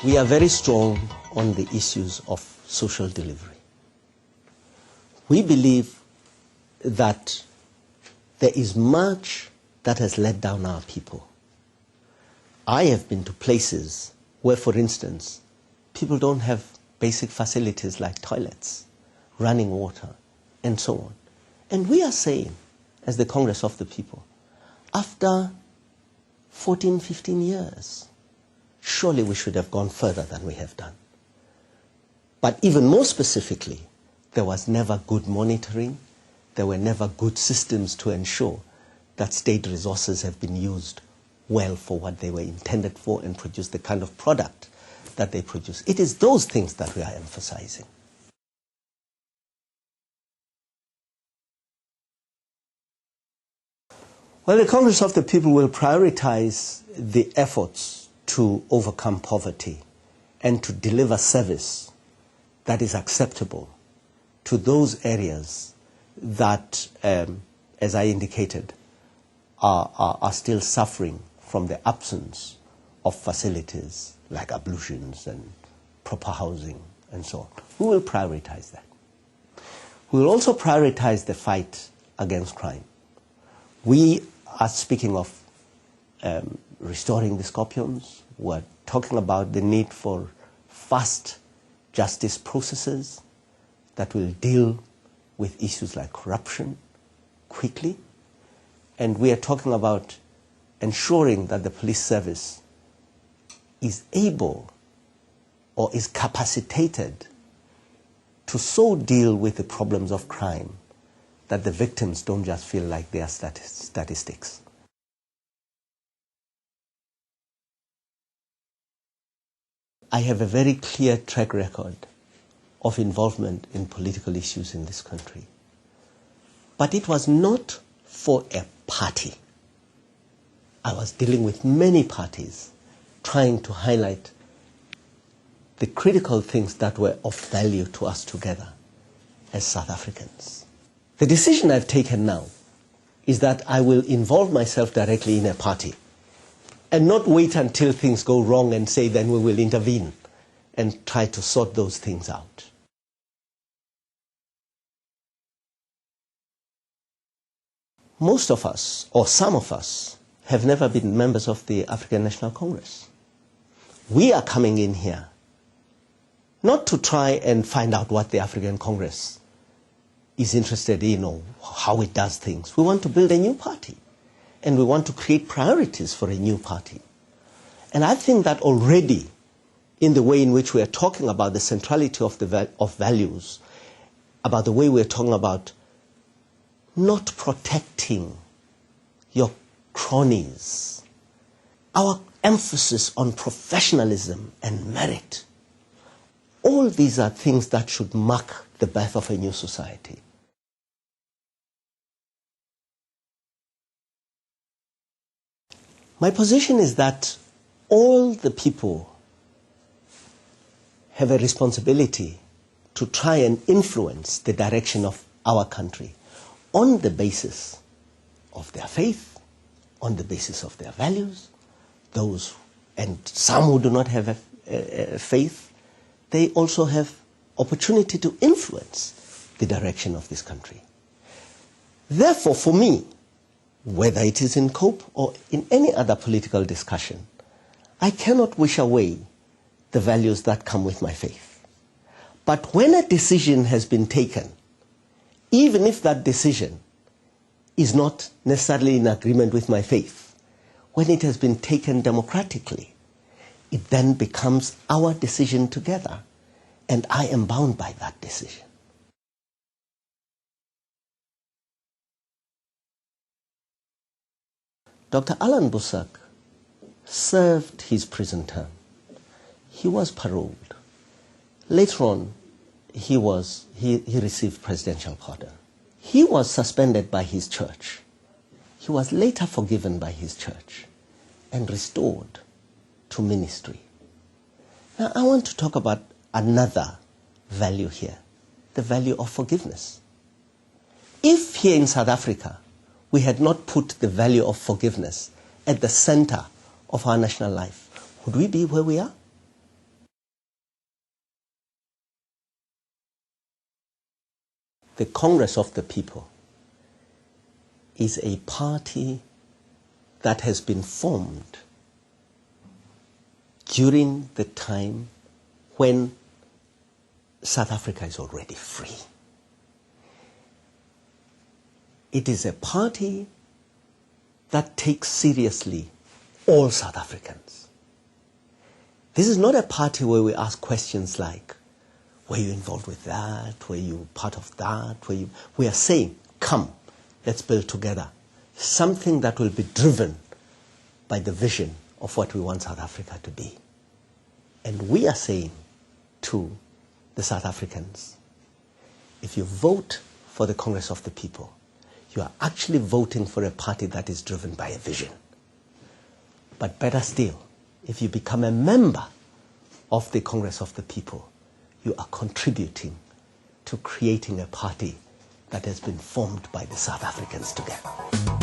We are very strong on the issues of social delivery. We believe that there is much that has let down our people. I have been to places where, for instance, people don't have basic facilities like toilets, running water, and so on. And we are saying, as the Congress of the People, after 14, 15 years, surely we should have gone further than we have done. But even more specifically, there was never good monitoring, there were never good systems to ensure that state resources have been used well for what they were intended for and produce the kind of product that they produce. It is those things that we are emphasizing. Well, the Congress of the People will prioritize the efforts to overcome poverty and to deliver service that is acceptable to those areas that, as I indicated, are still suffering from the absence of facilities like ablutions and proper housing and so on. We will prioritize that. We will also prioritize the fight against crime. We are speaking of restoring the scorpions. We're talking about the need for fast justice processes that will deal with issues like corruption quickly. And we are talking about ensuring that the police service is able or is capacitated to so deal with the problems of crime that the victims don't just feel like they are statistics. I have a very clear track record of involvement in political issues in this country. But it was not for a party. I was dealing with many parties, trying to highlight the critical things that were of value to us together as South Africans. The decision I've taken now is that I will involve myself directly in a party and not wait until things go wrong and say then we will intervene and try to sort those things out. Most of us, or some of us, have never been members of the African National Congress. We are coming in here not to try and find out what the African Congress is interested in or how it does things. We want to build a new party, and we want to create priorities for a new party. And I think that already, in the way in which we are talking about the centrality of values, about the way we are talking about not protecting your cronies, our emphasis on professionalism and merit, all these are things that should mark the birth of a new society. My position is that all the people have a responsibility to try and influence the direction of our country on the basis of their faith, on the basis of their values. Those, and some who do not have a faith, they also have opportunity to influence the direction of this country. Therefore, for me, whether it is in COPE or in any other political discussion, I cannot wish away the values that come with my faith. But when a decision has been taken, even if that decision is not necessarily in agreement with my faith, when it has been taken democratically, it then becomes our decision together, and I am bound by that decision. Dr. Allan Boesak served his prison term. He was paroled. Later on, he received presidential pardon. He was suspended by his church. He was later forgiven by his church and restored to ministry. Now, I want to talk about another value here, the value of forgiveness. If here in South Africa, we had not put the value of forgiveness at the center of our national life, would we be where we are? the Congress of the People is a party that has been formed during the time when South Africa is already free. It is a party that takes seriously all South Africans. This is not a party where we ask questions like, were you involved with that? Were you part of that? We are saying, come, let's build together something that will be driven by the vision of what we want South Africa to be. And we are saying to the South Africans, if you vote for the Congress of the People, you are actually voting for a party that is driven by a vision. But better still, if you become a member of the Congress of the People, you are contributing to creating a party that has been formed by the South Africans together.